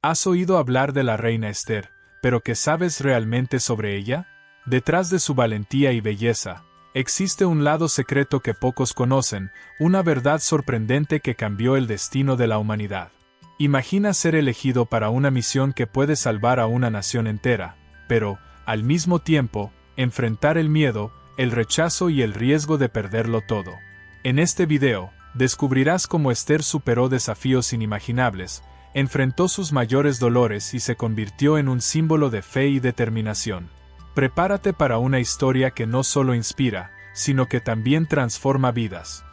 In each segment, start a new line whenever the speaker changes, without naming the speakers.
¿Has oído hablar de la reina Esther, pero qué sabes realmente sobre ella? Detrás de su valentía y belleza, existe un lado secreto que pocos conocen, una verdad sorprendente que cambió el destino de la humanidad. Imagina ser elegido para una misión que puede salvar a una nación entera, pero, al mismo tiempo, enfrentar el miedo, el rechazo y el riesgo de perderlo todo. En este video, descubrirás cómo Esther superó desafíos inimaginables, enfrentó sus mayores dolores y se convirtió en un símbolo de fe y determinación. Prepárate para una historia que no solo inspira, sino que también transforma vidas.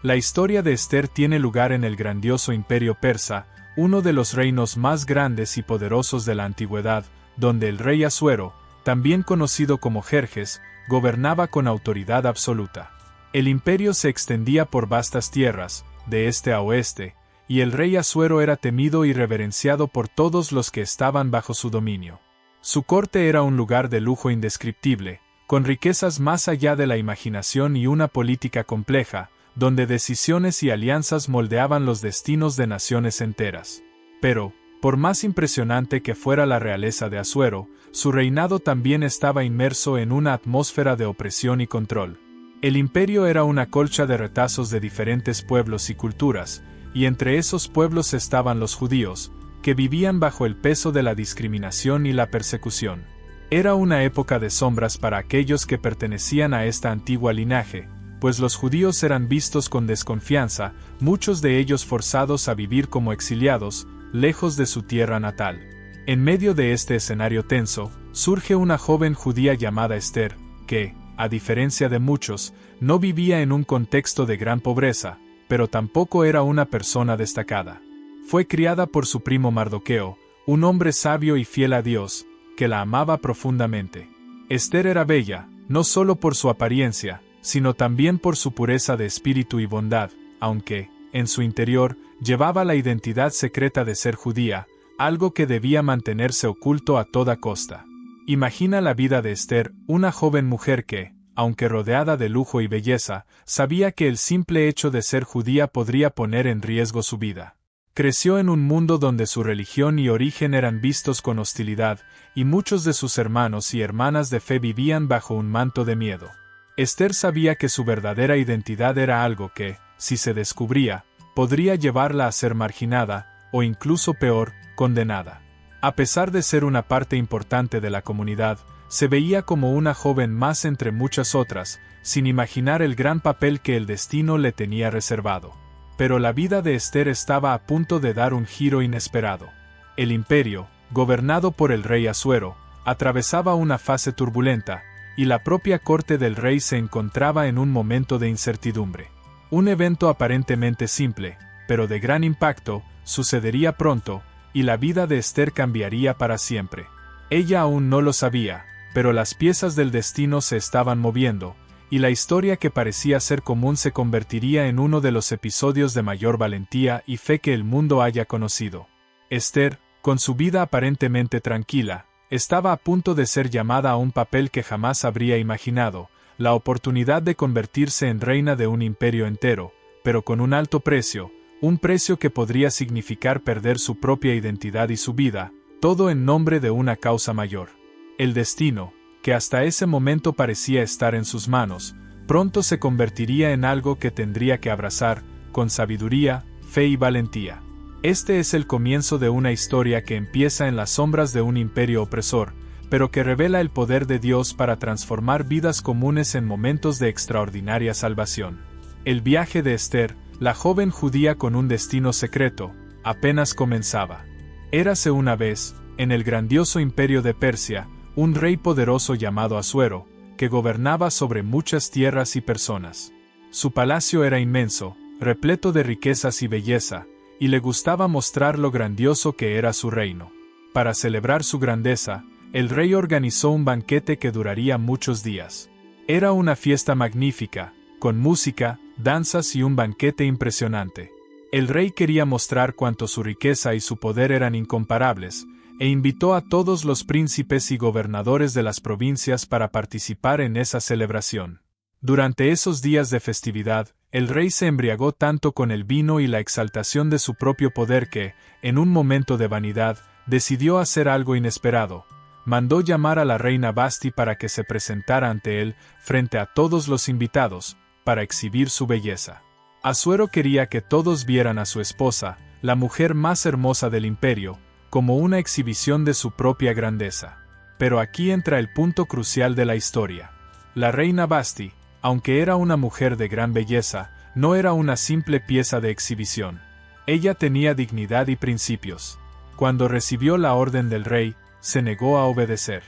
La historia de Esther tiene lugar en el grandioso Imperio Persa, uno de los reinos más grandes y poderosos de la antigüedad, donde el rey Asuero, también conocido como Jerjes, gobernaba con autoridad absoluta. El imperio se extendía por vastas tierras, de este a oeste, y el rey Asuero era temido y reverenciado por todos los que estaban bajo su dominio. Su corte era un lugar de lujo indescriptible, con riquezas más allá de la imaginación y una política compleja, donde decisiones y alianzas moldeaban los destinos de naciones enteras. Pero, por más impresionante que fuera la realeza de Asuero, su reinado también estaba inmerso en una atmósfera de opresión y control. El imperio era una colcha de retazos de diferentes pueblos y culturas, y entre esos pueblos estaban los judíos, que vivían bajo el peso de la discriminación y la persecución. Era una época de sombras para aquellos que pertenecían a esta antigua linaje, pues los judíos eran vistos con desconfianza, muchos de ellos forzados a vivir como exiliados, lejos de su tierra natal. En medio de este escenario tenso, surge una joven judía llamada Esther, que, a diferencia de muchos, no vivía en un contexto de gran pobreza, pero tampoco era una persona destacada. Fue criada por su primo Mardoqueo, un hombre sabio y fiel a Dios, que la amaba profundamente. Esther era bella, no solo por su apariencia, sino también por su pureza de espíritu y bondad, aunque, en su interior, llevaba la identidad secreta de ser judía, algo que debía mantenerse oculto a toda costa. Imagina la vida de Esther, una joven mujer que, aunque rodeada de lujo y belleza, sabía que el simple hecho de ser judía podría poner en riesgo su vida. Creció en un mundo donde su religión y origen eran vistos con hostilidad, y muchos de sus hermanos y hermanas de fe vivían bajo un manto de miedo. Esther sabía que su verdadera identidad era algo que, si se descubría, podría llevarla a ser marginada, o incluso peor, condenada. A pesar de ser una parte importante de la comunidad, se veía como una joven más entre muchas otras, sin imaginar el gran papel que el destino le tenía reservado. Pero la vida de Esther estaba a punto de dar un giro inesperado. El imperio, gobernado por el rey Asuero, atravesaba una fase turbulenta, y la propia corte del rey se encontraba en un momento de incertidumbre. Un evento aparentemente simple, pero de gran impacto, sucedería pronto, y la vida de Esther cambiaría para siempre. Ella aún no lo sabía, pero las piezas del destino se estaban moviendo, y la historia que parecía ser común se convertiría en uno de los episodios de mayor valentía y fe que el mundo haya conocido. Esther, con su vida aparentemente tranquila, estaba a punto de ser llamada a un papel que jamás habría imaginado, la oportunidad de convertirse en reina de un imperio entero, pero con un alto precio, un precio que podría significar perder su propia identidad y su vida, todo en nombre de una causa mayor. El destino, que hasta ese momento parecía estar en sus manos, pronto se convertiría en algo que tendría que abrazar, con sabiduría, fe y valentía. Este es el comienzo de una historia que empieza en las sombras de un imperio opresor, pero que revela el poder de Dios para transformar vidas comunes en momentos de extraordinaria salvación. El viaje de Esther, la joven judía con un destino secreto, apenas comenzaba. Érase una vez, en el grandioso imperio de Persia, un rey poderoso llamado Asuero, que gobernaba sobre muchas tierras y personas. Su palacio era inmenso, repleto de riquezas y belleza, y le gustaba mostrar lo grandioso que era su reino. Para celebrar su grandeza, el rey organizó un banquete que duraría muchos días. Era una fiesta magnífica, con música, danzas y un banquete impresionante. El rey quería mostrar cuánto su riqueza y su poder eran incomparables, e invitó a todos los príncipes y gobernadores de las provincias para participar en esa celebración. Durante esos días de festividad, El rey se embriagó tanto con el vino y la exaltación de su propio poder que, en un momento de vanidad, decidió hacer algo inesperado. Mandó llamar a la reina Vashti para que se presentara ante él, frente a todos los invitados, para exhibir su belleza. Asuero quería que todos vieran a su esposa, la mujer más hermosa del imperio, como una exhibición de su propia grandeza. Pero aquí entra el punto crucial de la historia. La reina Vashti, aunque era una mujer de gran belleza, no era una simple pieza de exhibición. Ella tenía dignidad y principios. Cuando recibió la orden del rey, se negó a obedecer.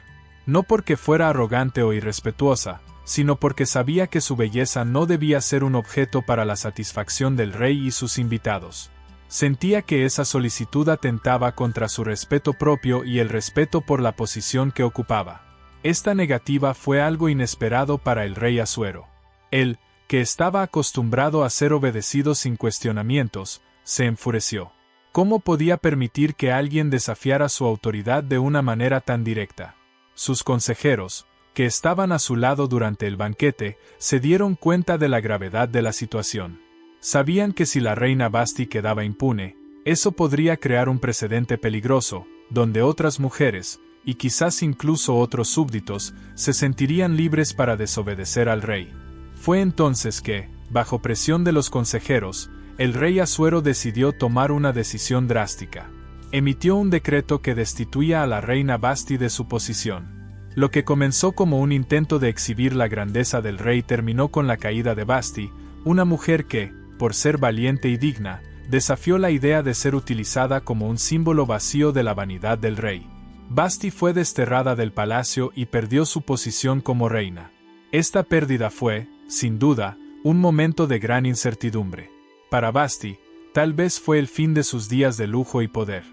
No porque fuera arrogante o irrespetuosa, sino porque sabía que su belleza no debía ser un objeto para la satisfacción del rey y sus invitados. Sentía que esa solicitud atentaba contra su respeto propio y el respeto por la posición que ocupaba. Esta negativa fue algo inesperado para el rey Asuero. Él, que estaba acostumbrado a ser obedecido sin cuestionamientos, se enfureció. ¿Cómo podía permitir que alguien desafiara su autoridad de una manera tan directa? Sus consejeros, que estaban a su lado durante el banquete, se dieron cuenta de la gravedad de la situación. Sabían que si la reina Vashti quedaba impune, eso podría crear un precedente peligroso, donde otras mujeres, y quizás incluso otros súbditos, se sentirían libres para desobedecer al rey. Fue entonces que, bajo presión de los consejeros, el rey Asuero decidió tomar una decisión drástica. Emitió un decreto que destituía a la reina Vashti de su posición. Lo que comenzó como un intento de exhibir la grandeza del rey terminó con la caída de Vashti, una mujer que, por ser valiente y digna, desafió la idea de ser utilizada como un símbolo vacío de la vanidad del rey. Vashti fue desterrada del palacio y perdió su posición como reina. Esta pérdida fue, sin duda, un momento de gran incertidumbre. Para Vashti, tal vez fue el fin de sus días de lujo y poder.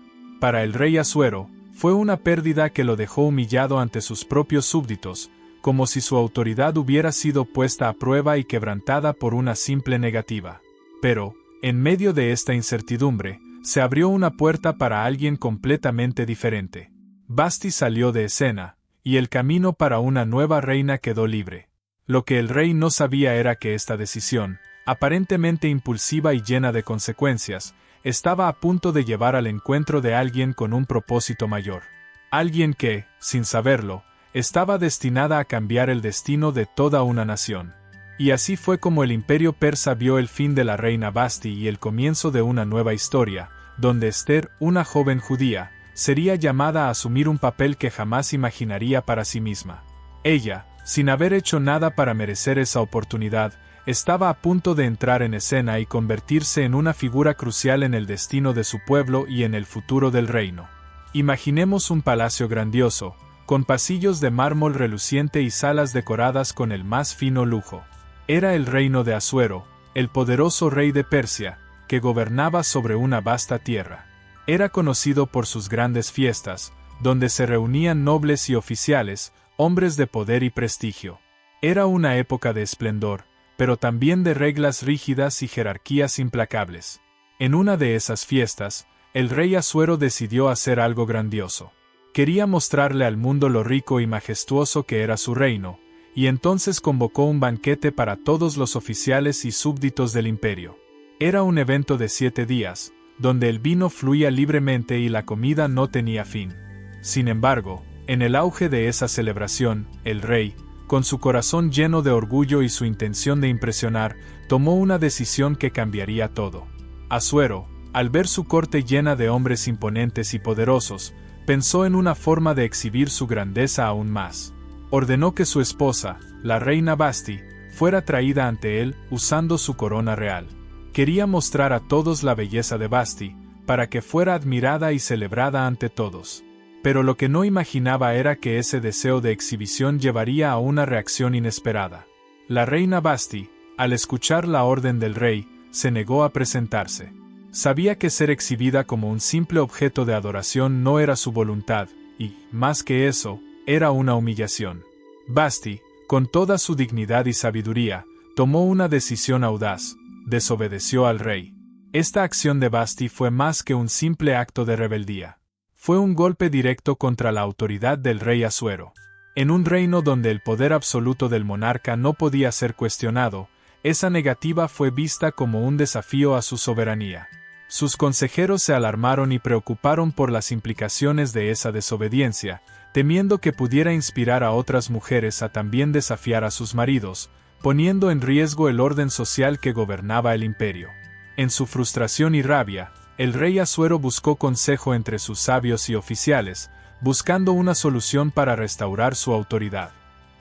Para el rey Asuero, fue una pérdida que lo dejó humillado ante sus propios súbditos, como si su autoridad hubiera sido puesta a prueba y quebrantada por una simple negativa. Pero, en medio de esta incertidumbre, se abrió una puerta para alguien completamente diferente. Vashti salió de escena, y el camino para una nueva reina quedó libre. Lo que el rey no sabía era que esta decisión, aparentemente impulsiva y llena de consecuencias, estaba a punto de llevar al encuentro de alguien con un propósito mayor. Alguien que, sin saberlo, estaba destinada a cambiar el destino de toda una nación. Y así fue como el imperio persa vio el fin de la reina Vashti y el comienzo de una nueva historia, donde Esther, una joven judía, sería llamada a asumir un papel que jamás imaginaría para sí misma. Ella, sin haber hecho nada para merecer esa oportunidad, estaba a punto de entrar en escena y convertirse en una figura crucial en el destino de su pueblo y en el futuro del reino. Imaginemos un palacio grandioso, con pasillos de mármol reluciente y salas decoradas con el más fino lujo. Era el reino de Asuero, el poderoso rey de Persia, que gobernaba sobre una vasta tierra. Era conocido por sus grandes fiestas, donde se reunían nobles y oficiales, hombres de poder y prestigio. Era una época de esplendor, pero también de reglas rígidas y jerarquías implacables. En una de esas fiestas, el rey Asuero decidió hacer algo grandioso. Quería mostrarle al mundo lo rico y majestuoso que era su reino, y entonces convocó un banquete para todos los oficiales y súbditos del imperio. Era un evento de 7 días, donde el vino fluía libremente y la comida no tenía fin. Sin embargo, en el auge de esa celebración, el rey, con su corazón lleno de orgullo y su intención de impresionar, tomó una decisión que cambiaría todo. Asuero, al ver su corte llena de hombres imponentes y poderosos, pensó en una forma de exhibir su grandeza aún más. Ordenó que su esposa, la reina Vashti, fuera traída ante él usando su corona real. Quería mostrar a todos la belleza de Vashti, para que fuera admirada y celebrada ante todos. Pero lo que no imaginaba era que ese deseo de exhibición llevaría a una reacción inesperada. La reina Vashti, al escuchar la orden del rey, se negó a presentarse. Sabía que ser exhibida como un simple objeto de adoración no era su voluntad, y, más que eso, era una humillación. Vashti, con toda su dignidad y sabiduría, tomó una decisión audaz: desobedeció al rey. Esta acción de Vashti fue más que un simple acto de rebeldía. Fue un golpe directo contra la autoridad del rey Asuero. En un reino donde el poder absoluto del monarca no podía ser cuestionado, Esa negativa fue vista como un desafío a su soberanía. Sus consejeros se alarmaron y preocuparon por las implicaciones de esa desobediencia, temiendo que pudiera inspirar a otras mujeres a también desafiar a sus maridos, poniendo en riesgo el orden social que gobernaba el imperio. En su frustración y rabia, el rey Asuero buscó consejo entre sus sabios y oficiales, buscando una solución para restaurar su autoridad.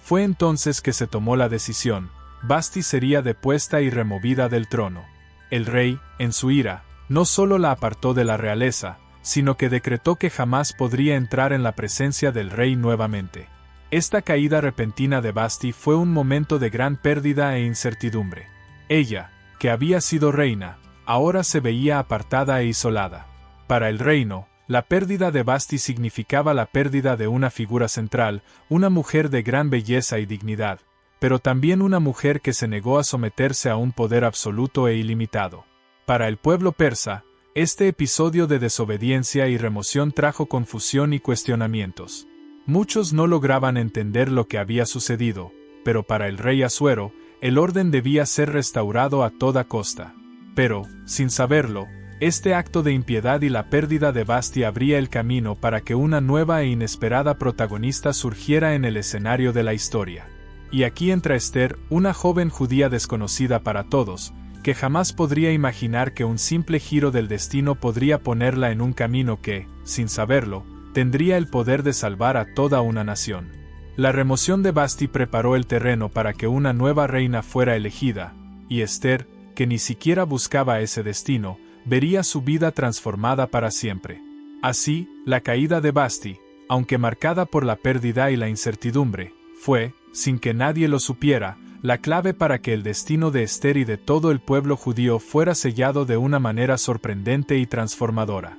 Fue entonces que se tomó la decisión: Vasti sería depuesta y removida del trono. El rey, en su ira, no solo la apartó de la realeza, sino que decretó que jamás podría entrar en la presencia del rey nuevamente. Esta caída repentina de Vasti fue un momento de gran pérdida e incertidumbre. Ella, que había sido reina, ahora se veía apartada e isolada. Para el reino, la pérdida de Vasti significaba la pérdida de una figura central, una mujer de gran belleza y dignidad, pero también una mujer que se negó a someterse a un poder absoluto e ilimitado. Para el pueblo persa, este episodio de desobediencia y remoción trajo confusión y cuestionamientos. Muchos no lograban entender lo que había sucedido, pero para el rey Asuero, el orden debía ser restaurado a toda costa. Pero, sin saberlo, este acto de impiedad y la pérdida de Vasti abría el camino para que una nueva e inesperada protagonista surgiera en el escenario de la historia. Y aquí entra Esther, una joven judía desconocida para todos, que jamás podría imaginar que un simple giro del destino podría ponerla en un camino que, sin saberlo, tendría el poder de salvar a toda una nación. La remoción de Vasti preparó el terreno para que una nueva reina fuera elegida, y Esther, que ni siquiera buscaba ese destino, vería su vida transformada para siempre. Así, la caída de Vasti, aunque marcada por la pérdida y la incertidumbre, fue, sin que nadie lo supiera, la clave para que el destino de Esther y de todo el pueblo judío fuera sellado de una manera sorprendente y transformadora.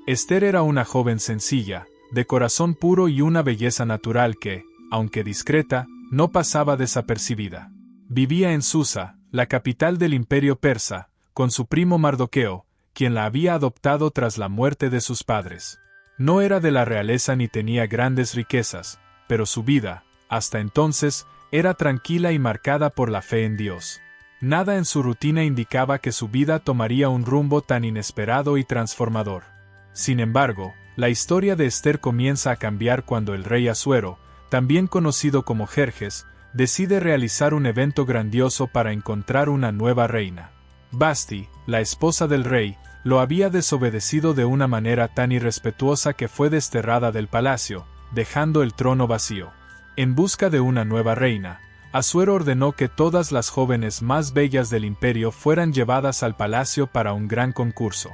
Esther era una joven sencilla, de corazón puro y una belleza natural que, aunque discreta, no pasaba desapercibida. Vivía en Susa, la capital del imperio persa, con su primo Mardoqueo, quien la había adoptado tras la muerte de sus padres. No era de la realeza ni tenía grandes riquezas, pero su vida, hasta entonces, era tranquila y marcada por la fe en Dios. Nada en su rutina indicaba que su vida tomaría un rumbo tan inesperado y transformador. Sin embargo, la historia de Esther comienza a cambiar cuando el rey Asuero, también conocido como Jerjes, decide realizar un evento grandioso para encontrar una nueva reina. Vasti, la esposa del rey, lo había desobedecido de una manera tan irrespetuosa que fue desterrada del palacio, dejando el trono vacío. En busca de una nueva reina, Asuero ordenó que todas las jóvenes más bellas del imperio fueran llevadas al palacio para un gran concurso.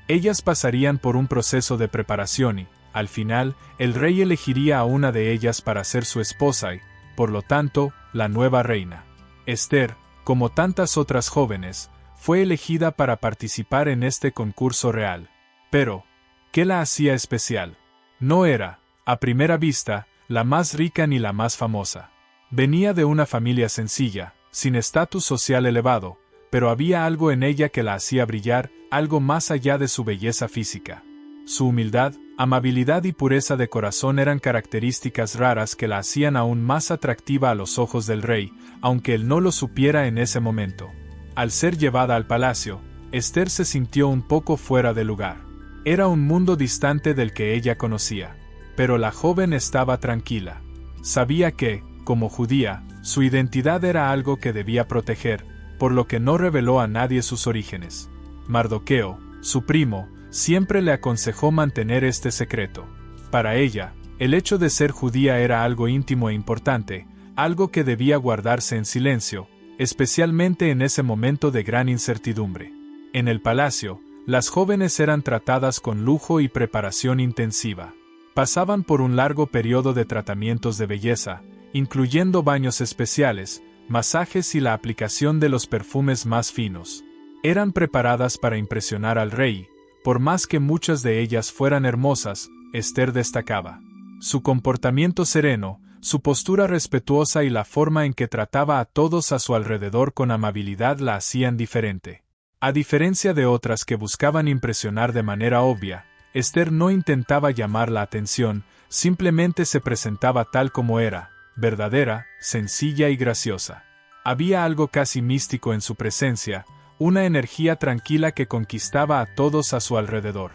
Ellas pasarían por un proceso de preparación y, al final, el rey elegiría a una de ellas para ser su esposa y, por lo tanto, la nueva reina. Esther, como tantas otras jóvenes, fue elegida para participar en este concurso real. Pero, ¿qué la hacía especial? No era, a primera vista, la más rica ni la más famosa. Venía de una familia sencilla, sin estatus social elevado, pero había algo en ella que la hacía brillar, algo más allá de su belleza física. Su humildad, amabilidad y pureza de corazón eran características raras que la hacían aún más atractiva a los ojos del rey, aunque él no lo supiera en ese momento. Al ser llevada al palacio, Esther se sintió un poco fuera de lugar. Era un mundo distante del que ella conocía. Pero la joven estaba tranquila. Sabía que, como judía, su identidad era algo que debía proteger, por lo que no reveló a nadie sus orígenes. Mardoqueo, su primo, siempre le aconsejó mantener este secreto. Para ella, el hecho de ser judía era algo íntimo e importante, algo que debía guardarse en silencio, especialmente en ese momento de gran incertidumbre. En el palacio, las jóvenes eran tratadas con lujo y preparación intensiva. Pasaban por un largo periodo de tratamientos de belleza, incluyendo baños especiales, masajes y la aplicación de los perfumes más finos. Eran preparadas para impresionar al rey. Por más que muchas de ellas fueran hermosas, Esther destacaba. Su comportamiento sereno, su postura respetuosa y la forma en que trataba a todos a su alrededor con amabilidad la hacían diferente. A diferencia de otras que buscaban impresionar de manera obvia, Esther no intentaba llamar la atención, simplemente se presentaba tal como era, verdadera, sencilla y graciosa. Había algo casi místico en su presencia, una energía tranquila que conquistaba a todos a su alrededor.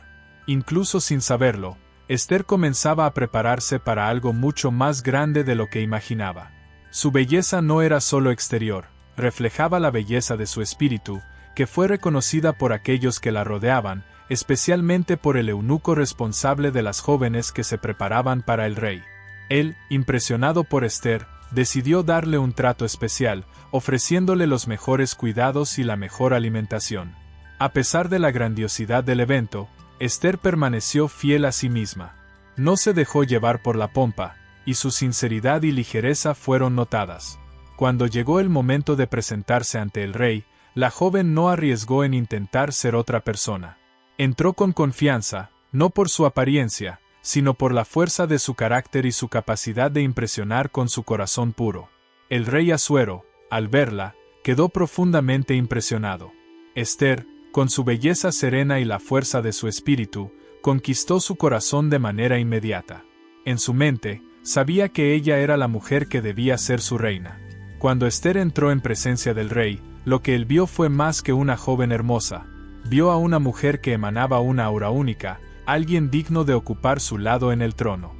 Incluso sin saberlo, Esther comenzaba a prepararse para algo mucho más grande de lo que imaginaba. Su belleza no era solo exterior, reflejaba la belleza de su espíritu, que fue reconocida por aquellos que la rodeaban, especialmente por el eunuco responsable de las jóvenes que se preparaban para el rey. Él, impresionado por Esther, decidió darle un trato especial, ofreciéndole los mejores cuidados y la mejor alimentación. A pesar de la grandiosidad del evento, Esther permaneció fiel a sí misma. No se dejó llevar por la pompa, y su sinceridad y ligereza fueron notadas. Cuando llegó el momento de presentarse ante el rey, la joven no arriesgó en intentar ser otra persona. Entró con confianza, no por su apariencia, sino por la fuerza de su carácter y su capacidad de impresionar con su corazón puro. El rey Asuero, al verla, quedó profundamente impresionado. Esther, con su belleza serena y la fuerza de su espíritu, conquistó su corazón de manera inmediata. En su mente, sabía que ella era la mujer que debía ser su reina. Cuando Esther entró en presencia del rey, lo que él vio fue más que una joven hermosa. Vio a una mujer que emanaba una aura única, alguien digno de ocupar su lado en el trono.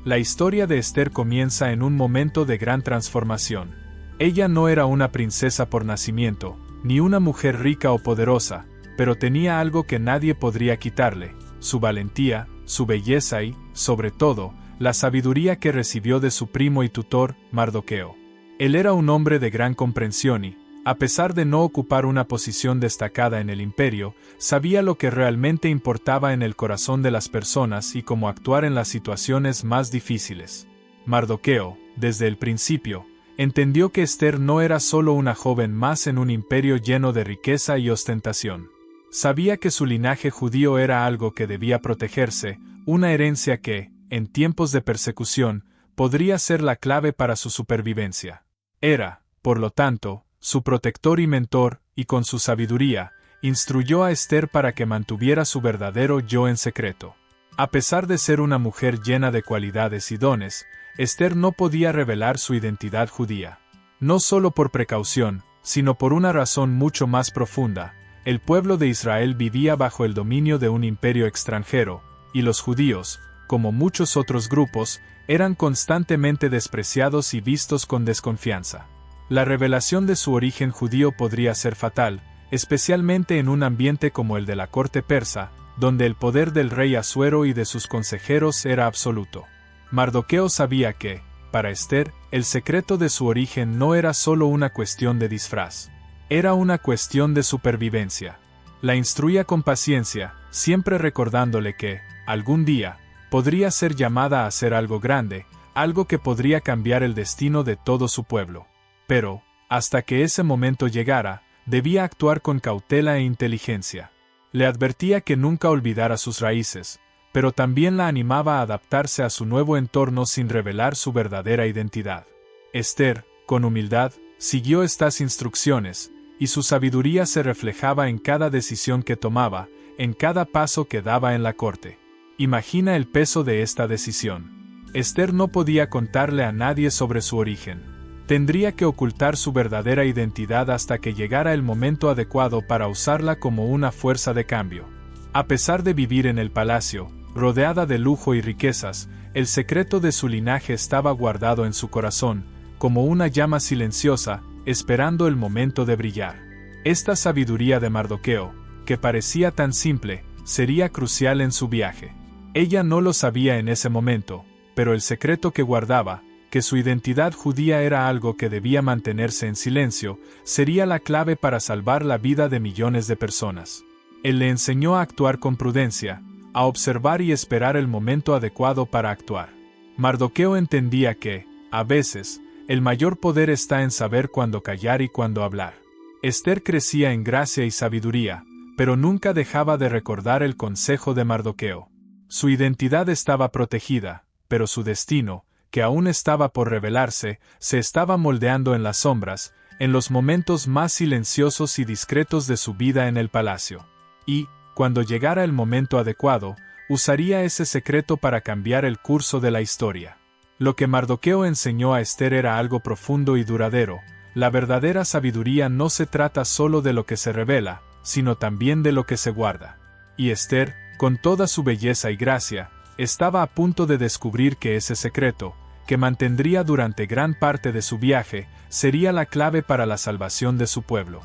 La historia de Esther comienza en un momento de gran transformación. Ella no era una princesa por nacimiento, ni una mujer rica o poderosa, pero tenía algo que nadie podría quitarle: su valentía, su belleza y, sobre todo, la sabiduría que recibió de su primo y tutor, Mardoqueo. Él era un hombre de gran comprensión y, a pesar de no ocupar una posición destacada en el imperio, sabía lo que realmente importaba en el corazón de las personas y cómo actuar en las situaciones más difíciles. Mardoqueo, desde el principio, entendió que Esther no era solo una joven más en un imperio lleno de riqueza y ostentación. Sabía que su linaje judío era algo que debía protegerse, una herencia que, en tiempos de persecución, podría ser la clave para su supervivencia. Era, por lo tanto, su protector y mentor, y con su sabiduría, instruyó a Esther para que mantuviera su verdadero yo en secreto. A pesar de ser una mujer llena de cualidades y dones, Esther no podía revelar su identidad judía. No solo por precaución, sino por una razón mucho más profunda: el pueblo de Israel vivía bajo el dominio de un imperio extranjero, y los judíos, como muchos otros grupos, eran constantemente despreciados y vistos con desconfianza. La revelación de su origen judío podría ser fatal, especialmente en un ambiente como el de la corte persa, donde el poder del rey Asuero y de sus consejeros era absoluto. Mardoqueo sabía que, para Esther, el secreto de su origen no era solo una cuestión de disfraz. Era una cuestión de supervivencia. La instruía con paciencia, siempre recordándole que, algún día, podría ser llamada a hacer algo grande, algo que podría cambiar el destino de todo su pueblo. Pero, hasta que ese momento llegara, debía actuar con cautela e inteligencia. Le advertía que nunca olvidara sus raíces, pero también la animaba a adaptarse a su nuevo entorno sin revelar su verdadera identidad. Esther, con humildad, siguió estas instrucciones, y su sabiduría se reflejaba en cada decisión que tomaba, en cada paso que daba en la corte. Imagina el peso de esta decisión. Esther no podía contarle a nadie sobre su origen. Tendría que ocultar su verdadera identidad hasta que llegara el momento adecuado para usarla como una fuerza de cambio. A pesar de vivir en el palacio, rodeada de lujo y riquezas, el secreto de su linaje estaba guardado en su corazón, como una llama silenciosa, esperando el momento de brillar. Esta sabiduría de Mardoqueo, que parecía tan simple, sería crucial en su viaje. Ella no lo sabía en ese momento, pero el secreto que guardaba, que su identidad judía era algo que debía mantenerse en silencio, sería la clave para salvar la vida de millones de personas. Él le enseñó a actuar con prudencia, a observar y esperar el momento adecuado para actuar. Mardoqueo entendía que, a veces, el mayor poder está en saber cuándo callar y cuándo hablar. Esther crecía en gracia y sabiduría, pero nunca dejaba de recordar el consejo de Mardoqueo. Su identidad estaba protegida, pero su destino, que aún estaba por revelarse, se estaba moldeando en las sombras, en los momentos más silenciosos y discretos de su vida en el palacio. Y, cuando llegara el momento adecuado, usaría ese secreto para cambiar el curso de la historia. Lo que Mardoqueo enseñó a Esther era algo profundo y duradero: La verdadera sabiduría no se trata solo de lo que se revela, sino también de lo que se guarda. Y Esther, con toda su belleza y gracia, estaba a punto de descubrir que ese secreto, que mantendría durante gran parte de su viaje, sería la clave para la salvación de su pueblo.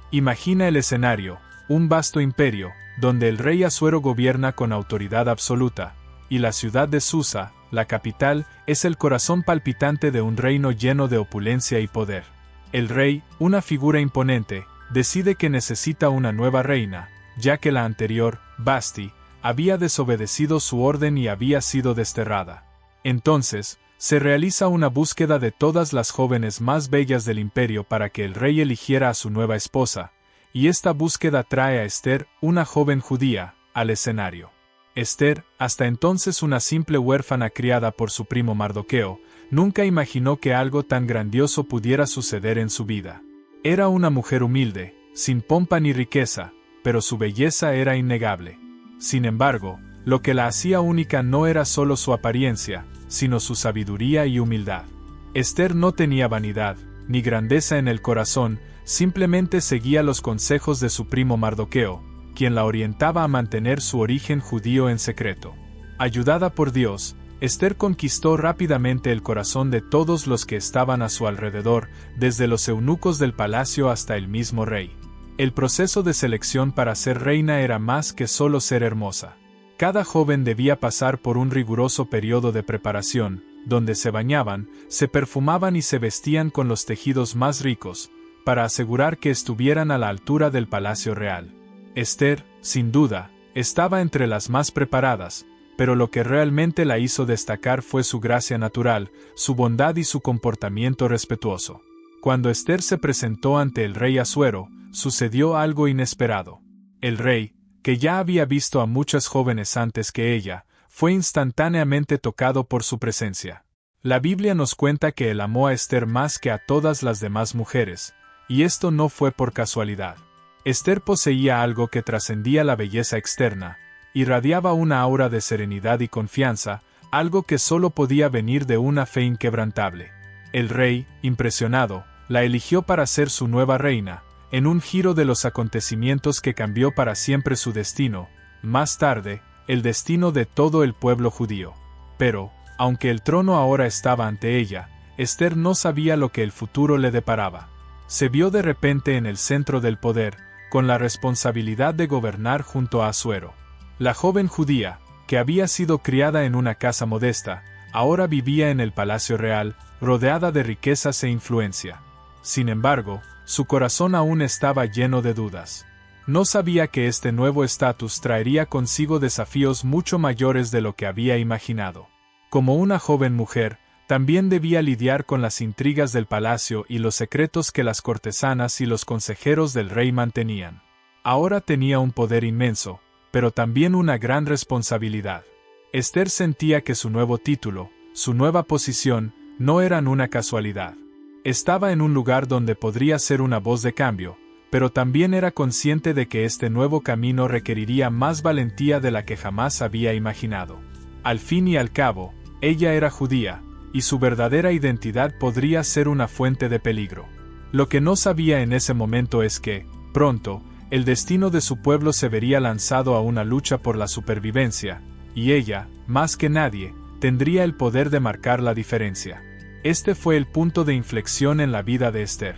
Imagina el escenario, un vasto imperio, donde el rey Asuero gobierna con autoridad absoluta, y la ciudad de Susa, la capital, es el corazón palpitante de un reino lleno de opulencia y poder. El rey, una figura imponente, decide que necesita una nueva reina, ya que la anterior, Vasti, había desobedecido su orden y había sido desterrada. Entonces, se realiza una búsqueda de todas las jóvenes más bellas del imperio para que el rey eligiera a su nueva esposa, y esta búsqueda trae a Esther, una joven judía, al escenario. Esther, hasta entonces una simple huérfana criada por su primo Mardoqueo, nunca imaginó que algo tan grandioso pudiera suceder en su vida. Era una mujer humilde, sin pompa ni riqueza, pero su belleza era innegable. Sin embargo, lo que la hacía única no era solo su apariencia, sino su sabiduría y humildad. Esther no tenía vanidad, ni grandeza en el corazón, simplemente seguía los consejos de su primo Mardoqueo, quien la orientaba a mantener su origen judío en secreto. Ayudada por Dios, Esther conquistó rápidamente el corazón de todos los que estaban a su alrededor, desde los eunucos del palacio hasta el mismo rey. El proceso de selección para ser reina era más que solo ser hermosa. Cada joven debía pasar por un riguroso periodo de preparación, donde se bañaban, se perfumaban y se vestían con los tejidos más ricos, para asegurar que estuvieran a la altura del palacio real. Esther, sin duda, estaba entre las más preparadas, pero lo que realmente la hizo destacar fue su gracia natural, su bondad y su comportamiento respetuoso. Cuando Esther se presentó ante el rey Asuero, sucedió algo inesperado. El rey, que ya había visto a muchas jóvenes antes que ella, fue instantáneamente tocado por su presencia. La Biblia nos cuenta que él amó a Esther más que a todas las demás mujeres, y esto no fue por casualidad. Esther poseía algo que trascendía la belleza externa, irradiaba una aura de serenidad y confianza, algo que solo podía venir de una fe inquebrantable. El rey, impresionado, la eligió para ser su nueva reina, en un giro de los acontecimientos que cambió para siempre su destino, más tarde, el destino de todo el pueblo judío. Pero, aunque el trono ahora estaba ante ella, Esther no sabía lo que el futuro le deparaba. Se vio de repente en el centro del poder, con la responsabilidad de gobernar junto a Asuero. La joven judía, que había sido criada en una casa modesta, ahora vivía en el palacio real, rodeada de riquezas e influencia. Sin embargo, su corazón aún estaba lleno de dudas. No sabía que este nuevo estatus traería consigo desafíos mucho mayores de lo que había imaginado. Como una joven mujer, también debía lidiar con las intrigas del palacio y los secretos que las cortesanas y los consejeros del rey mantenían. Ahora tenía un poder inmenso, pero también una gran responsabilidad. Esther sentía que su nuevo título, su nueva posición, no eran una casualidad. Estaba en un lugar donde podría ser una voz de cambio, pero también era consciente de que este nuevo camino requeriría más valentía de la que jamás había imaginado. Al fin y al cabo, ella era judía, y su verdadera identidad podría ser una fuente de peligro. Lo que no sabía en ese momento es que, pronto, el destino de su pueblo se vería lanzado a una lucha por la supervivencia, y ella, más que nadie, tendría el poder de marcar la diferencia. Este fue el punto de inflexión en la vida de Esther.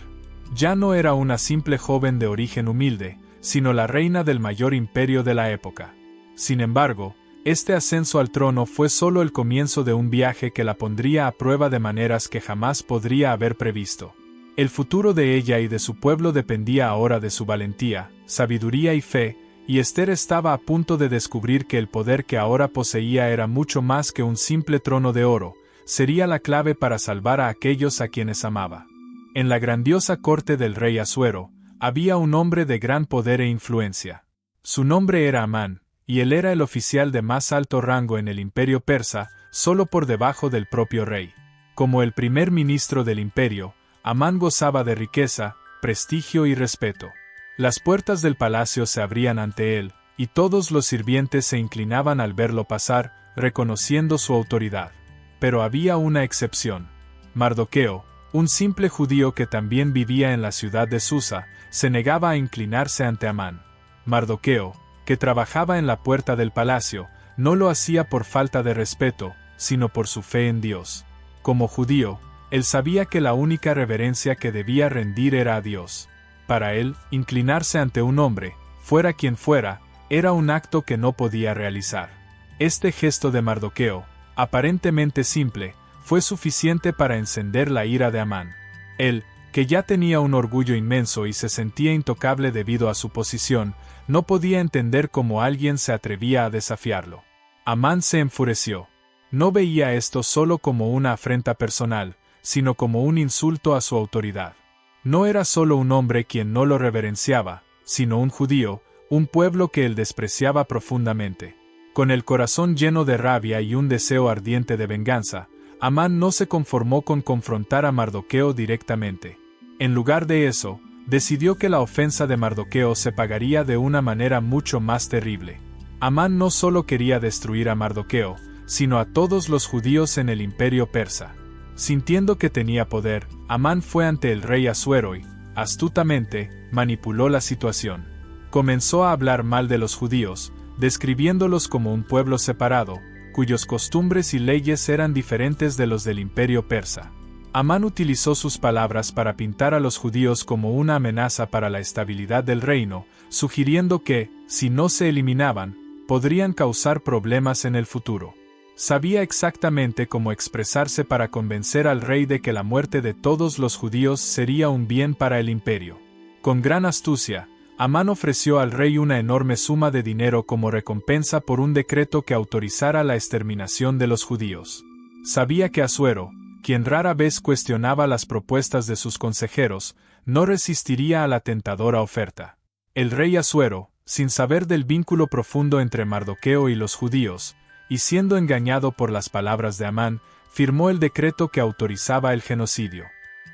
Ya no era una simple joven de origen humilde, sino la reina del mayor imperio de la época. Sin embargo, este ascenso al trono fue solo el comienzo de un viaje que la pondría a prueba de maneras que jamás podría haber previsto. El futuro de ella y de su pueblo dependía ahora de su valentía, sabiduría y fe, y Esther estaba a punto de descubrir que el poder que ahora poseía era mucho más que un simple trono de oro, sería la clave para salvar a aquellos a quienes amaba. En la grandiosa corte del rey Asuero, había un hombre de gran poder e influencia. Su nombre era Amán, y él era el oficial de más alto rango en el imperio persa, solo por debajo del propio rey. Como el primer ministro del imperio, Amán gozaba de riqueza, prestigio y respeto. Las puertas del palacio se abrían ante él, y todos los sirvientes se inclinaban al verlo pasar, reconociendo su autoridad. Pero había una excepción. Mardoqueo, Un simple judío que también vivía en la ciudad de Susa, se negaba a inclinarse ante Amán. Mardoqueo, que trabajaba en la puerta del palacio, no lo hacía por falta de respeto, sino por su fe en Dios. Como judío, él sabía que la única reverencia que debía rendir era a Dios. Para él, inclinarse ante un hombre, fuera quien fuera, era un acto que no podía realizar. Este gesto de Mardoqueo, aparentemente simple, fue suficiente para encender la ira de Amán. Él, que ya tenía un orgullo inmenso y se sentía intocable debido a su posición, no podía entender cómo alguien se atrevía a desafiarlo. Amán se enfureció. No veía esto solo como una afrenta personal, sino como un insulto a su autoridad. No era solo un hombre quien no lo reverenciaba, sino un judío, un pueblo que él despreciaba profundamente. Con el corazón lleno de rabia y un deseo ardiente de venganza, Amán no se conformó con confrontar a Mardoqueo directamente. En lugar de eso, decidió que la ofensa de Mardoqueo se pagaría de una manera mucho más terrible. Amán no solo quería destruir a Mardoqueo, sino a todos los judíos en el imperio persa. Sintiendo que tenía poder, Amán fue ante el rey Asuero y, astutamente, manipuló la situación. Comenzó a hablar mal de los judíos, describiéndolos como un pueblo separado, cuyos costumbres y leyes eran diferentes de los del imperio persa. Amán utilizó sus palabras para pintar a los judíos como una amenaza para la estabilidad del reino, sugiriendo que, si no se eliminaban, podrían causar problemas en el futuro. Sabía exactamente cómo expresarse para convencer al rey de que la muerte de todos los judíos sería un bien para el imperio. Con gran astucia, Amán ofreció al rey una enorme suma de dinero como recompensa por un decreto que autorizara la exterminación de los judíos. Sabía que Asuero, quien rara vez cuestionaba las propuestas de sus consejeros, no resistiría a la tentadora oferta. El rey Asuero, sin saber del vínculo profundo entre Mardoqueo y los judíos, y siendo engañado por las palabras de Amán, firmó el decreto que autorizaba el genocidio.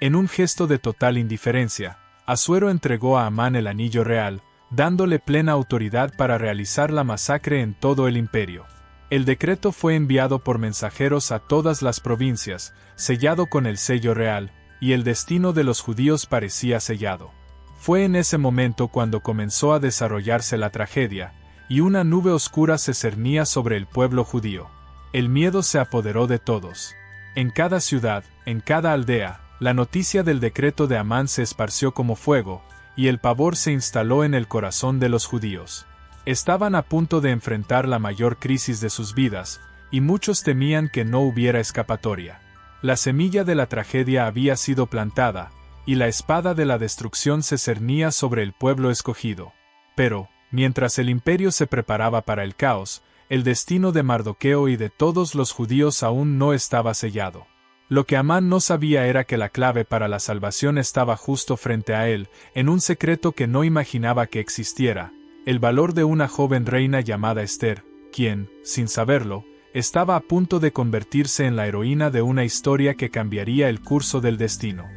En un gesto de total indiferencia, Asuero entregó a Amán el anillo real, dándole plena autoridad para realizar la masacre en todo el imperio. El decreto fue enviado por mensajeros a todas las provincias, sellado con el sello real, y el destino de los judíos parecía sellado. Fue en ese momento cuando comenzó a desarrollarse la tragedia, y una nube oscura se cernía sobre el pueblo judío. El miedo se apoderó de todos. En cada ciudad, en cada aldea, la noticia del decreto de Amán se esparció como fuego, y el pavor se instaló en el corazón de los judíos. Estaban a punto de enfrentar la mayor crisis de sus vidas, y muchos temían que no hubiera escapatoria. La semilla de la tragedia había sido plantada, y la espada de la destrucción se cernía sobre el pueblo escogido. Pero, mientras el imperio se preparaba para el caos, el destino de Mardoqueo y de todos los judíos aún no estaba sellado. Lo que Amán no sabía era que la clave para la salvación estaba justo frente a él, en un secreto que no imaginaba que existiera: el valor de una joven reina llamada Ester, quien, sin saberlo, estaba a punto de convertirse en la heroína de una historia que cambiaría el curso del destino.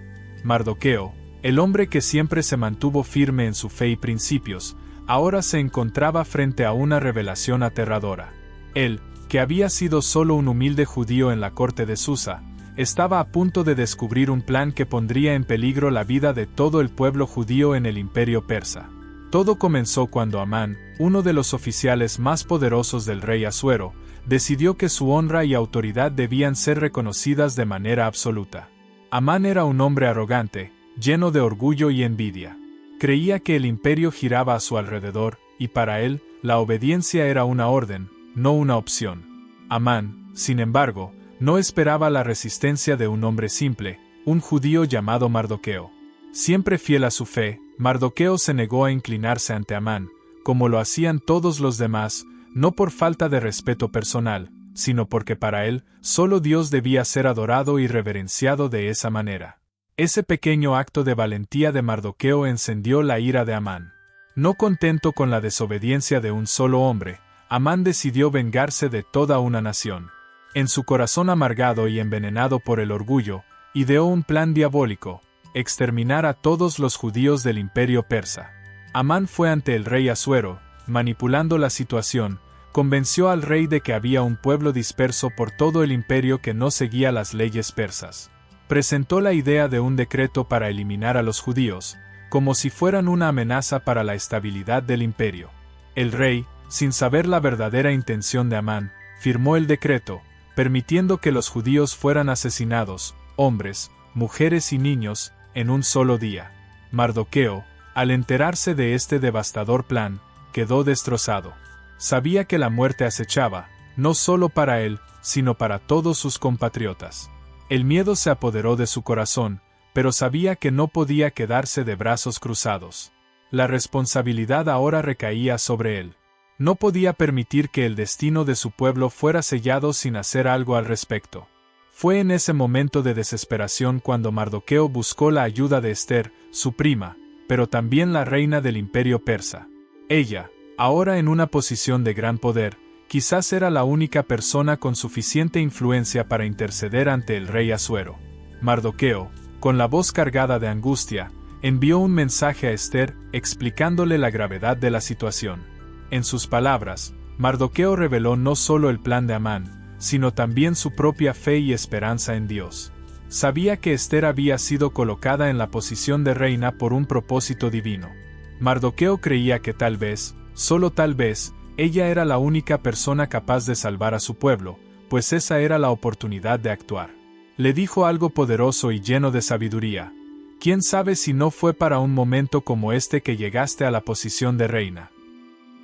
Mardoqueo, el hombre que siempre se mantuvo firme en su fe y principios, ahora se encontraba frente a una revelación aterradora. Él, que había sido solo un humilde judío en la corte de Susa, estaba a punto de descubrir un plan que pondría en peligro la vida de todo el pueblo judío en el imperio persa. Todo comenzó cuando Amán, uno de los oficiales más poderosos del rey Asuero, decidió que su honra y autoridad debían ser reconocidas de manera absoluta. Amán era un hombre arrogante, lleno de orgullo y envidia. Creía que el imperio giraba a su alrededor, y para él, la obediencia era una orden, no una opción. Amán, sin embargo, no esperaba la resistencia de un hombre simple, un judío llamado Mardoqueo. Siempre fiel a su fe, Mardoqueo se negó a inclinarse ante Amán, como lo hacían todos los demás, no por falta de respeto personal, sino porque para él, solo Dios debía ser adorado y reverenciado de esa manera. Ese pequeño acto de valentía de Mardoqueo encendió la ira de Amán. No contento con la desobediencia de un solo hombre, Amán decidió vengarse de toda una nación. En su corazón amargado y envenenado por el orgullo, ideó un plan diabólico: exterminar a todos los judíos del imperio persa. Amán fue ante el rey Asuero, manipulando la situación, convenció al rey de que había un pueblo disperso por todo el imperio que no seguía las leyes persas. presentó la idea de un decreto para eliminar a los judíos, como si fueran una amenaza para la estabilidad del imperio. El rey, sin saber la verdadera intención de Amán, firmó el decreto, permitiendo que los judíos fueran asesinados, hombres, mujeres y niños, en un solo día. Mardoqueo, al enterarse de este devastador plan, quedó destrozado. Sabía que la muerte acechaba, no solo para él, sino para todos sus compatriotas. El miedo se apoderó de su corazón, pero sabía que no podía quedarse de brazos cruzados. La responsabilidad ahora recaía sobre él. No podía permitir que el destino de su pueblo fuera sellado sin hacer algo al respecto. Fue en ese momento de desesperación cuando Mardoqueo buscó la ayuda de Ester, su prima, pero también la reina del imperio persa. Ella, ahora en una posición de gran poder, quizás era la única persona con suficiente influencia para interceder ante el rey Asuero. Mardoqueo, con la voz cargada de angustia, envió un mensaje a Ester explicándole la gravedad de la situación. En sus palabras, Mardoqueo reveló no solo el plan de Amán, sino también su propia fe y esperanza en Dios. Sabía que Ester había sido colocada en la posición de reina por un propósito divino. Mardoqueo creía que tal vez, solo tal vez, ella era la única persona capaz de salvar a su pueblo, pues esa era la oportunidad de actuar. Le dijo algo poderoso y lleno de sabiduría. ¿Quién sabe si no fue para un momento como este que llegaste a la posición de reina?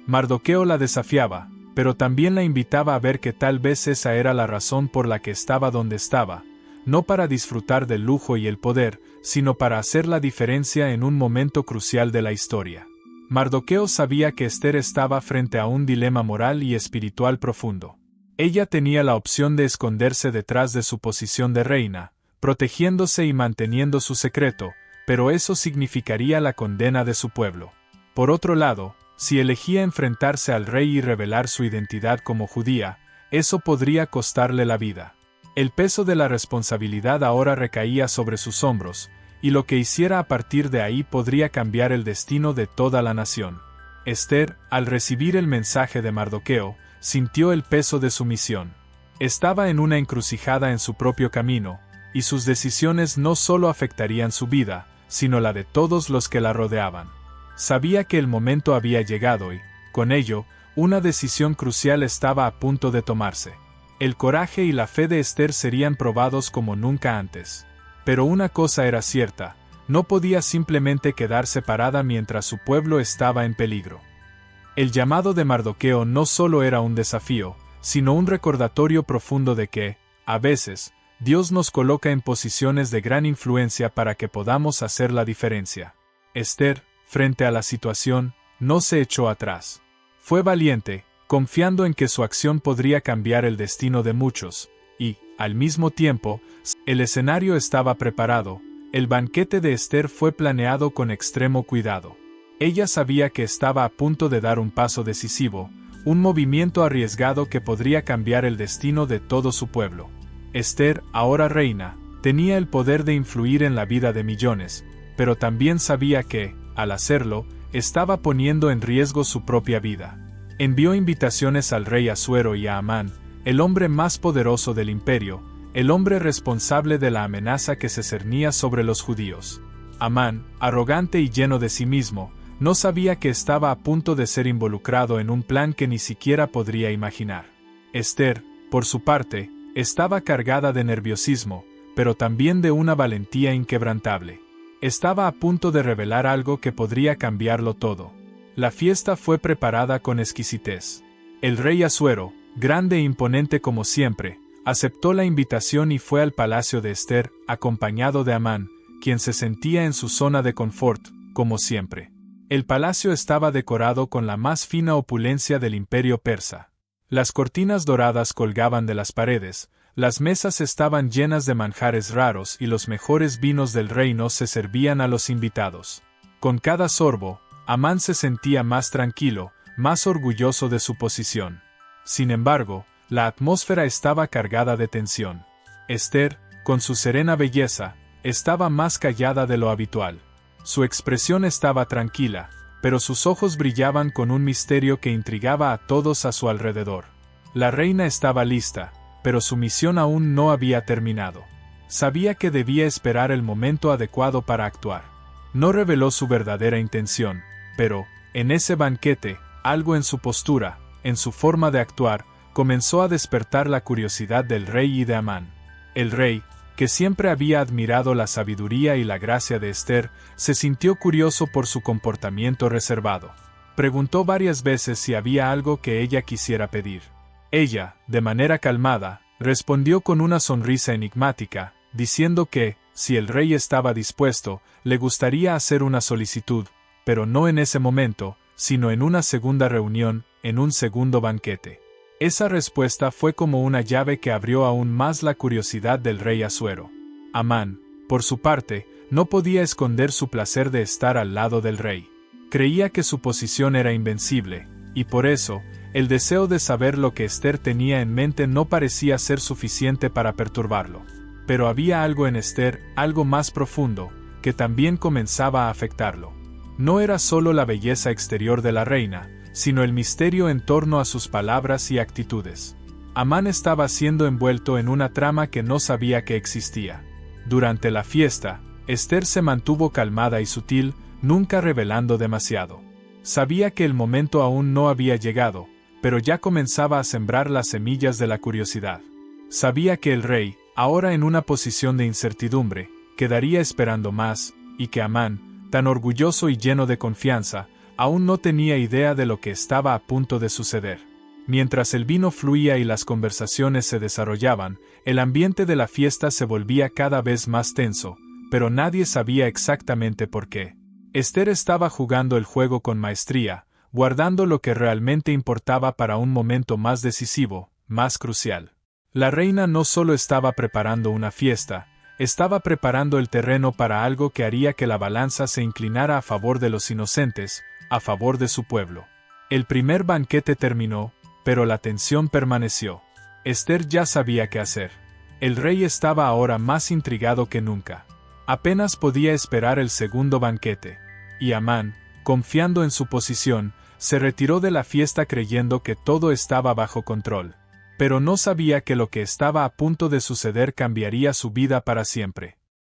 Mardoqueo la desafiaba, pero también la invitaba a ver que tal vez esa era la razón por la que estaba donde estaba, no para disfrutar del lujo y el poder, sino para hacer la diferencia en un momento crucial de la historia. Mardoqueo sabía que Ester estaba frente a un dilema moral y espiritual profundo. Ella tenía la opción de esconderse detrás de su posición de reina, protegiéndose y manteniendo su secreto, pero eso significaría la condena de su pueblo. Por otro lado, si elegía enfrentarse al rey y revelar su identidad como judía, eso podría costarle la vida. El peso de la responsabilidad ahora recaía sobre sus hombros, y lo que hiciera a partir de ahí podría cambiar el destino de toda la nación. Ester, al recibir el mensaje de Mardoqueo, sintió el peso de su misión. Estaba en una encrucijada en su propio camino, y sus decisiones no solo afectarían su vida, sino la de todos los que la rodeaban. Sabía que el momento había llegado y, con ello, una decisión crucial estaba a punto de tomarse. El coraje y la fe de Ester serían probados como nunca antes. Pero una cosa era cierta, no podía simplemente quedarse parada mientras su pueblo estaba en peligro. El llamado de Mardoqueo no solo era un desafío, sino un recordatorio profundo de que, a veces, Dios nos coloca en posiciones de gran influencia para que podamos hacer la diferencia. Ester, frente a la situación, no se echó atrás. Fue valiente, confiando en que su acción podría cambiar el destino de muchos, y, al mismo tiempo, el escenario estaba preparado. El banquete de Ester fue planeado con extremo cuidado. Ella sabía que estaba a punto de dar un paso decisivo, un movimiento arriesgado que podría cambiar el destino de todo su pueblo. Ester, ahora reina, tenía el poder de influir en la vida de millones, pero también sabía que, al hacerlo, estaba poniendo en riesgo su propia vida. Envió invitaciones al rey Asuero y a Amán, el hombre más poderoso del imperio, el hombre responsable de la amenaza que se cernía sobre los judíos. Amán, arrogante y lleno de sí mismo, no sabía que estaba a punto de ser involucrado en un plan que ni siquiera podría imaginar. Ester, por su parte, estaba cargada de nerviosismo, pero también de una valentía inquebrantable. Estaba a punto de revelar algo que podría cambiarlo todo. La fiesta fue preparada con exquisitez. El rey Asuero, grande e imponente como siempre, aceptó la invitación y fue al palacio de Ester, acompañado de Amán, quien se sentía en su zona de confort, como siempre. El palacio estaba decorado con la más fina opulencia del imperio persa. Las cortinas doradas colgaban de las paredes, las mesas estaban llenas de manjares raros y los mejores vinos del reino se servían a los invitados. Con cada sorbo, Amán se sentía más tranquilo, más orgulloso de su posición. Sin embargo, la atmósfera estaba cargada de tensión. Ester, con su serena belleza, estaba más callada de lo habitual. Su expresión estaba tranquila, pero sus ojos brillaban con un misterio que intrigaba a todos a su alrededor. La reina estaba lista, pero su misión aún no había terminado. Sabía que debía esperar el momento adecuado para actuar. No reveló su verdadera intención, pero, en ese banquete, algo en su postura, en su forma de actuar, comenzó a despertar la curiosidad del rey y de Amán. El rey, que siempre había admirado la sabiduría y la gracia de Ester, se sintió curioso por su comportamiento reservado. Preguntó varias veces si había algo que ella quisiera pedir. Ella, de manera calmada, respondió con una sonrisa enigmática, diciendo que, si el rey estaba dispuesto, le gustaría hacer una solicitud, pero no en ese momento, sino en una segunda reunión, en un segundo banquete. Esa respuesta fue como una llave que abrió aún más la curiosidad del rey Asuero. Amán, por su parte, no podía esconder su placer de estar al lado del rey. Creía que su posición era invencible, y por eso, el deseo de saber lo que Ester tenía en mente no parecía ser suficiente para perturbarlo. Pero había algo en Ester, algo más profundo, que también comenzaba a afectarlo. No era solo la belleza exterior de la reina, sino el misterio en torno a sus palabras y actitudes. Amán estaba siendo envuelto en una trama que no sabía que existía. Durante la fiesta, Ester se mantuvo calmada y sutil, nunca revelando demasiado. Sabía que el momento aún no había llegado, pero ya comenzaba a sembrar las semillas de la curiosidad. Sabía que el rey, ahora en una posición de incertidumbre, quedaría esperando más, y que Amán, tan orgulloso y lleno de confianza, aún no tenía idea de lo que estaba a punto de suceder. Mientras el vino fluía y las conversaciones se desarrollaban, el ambiente de la fiesta se volvía cada vez más tenso, pero nadie sabía exactamente por qué. Ester estaba jugando el juego con maestría, guardando lo que realmente importaba para un momento más decisivo, más crucial. La reina no solo estaba preparando una fiesta, estaba preparando el terreno para algo que haría que la balanza se inclinara a favor de los inocentes, a favor de su pueblo. El primer banquete terminó, pero la tensión permaneció. Ester ya sabía qué hacer. El rey estaba ahora más intrigado que nunca. Apenas podía esperar el segundo banquete. Y Amán, confiando en su posición, se retiró de la fiesta creyendo que todo estaba bajo control. Pero no sabía que lo que estaba a punto de suceder cambiaría su vida para siempre.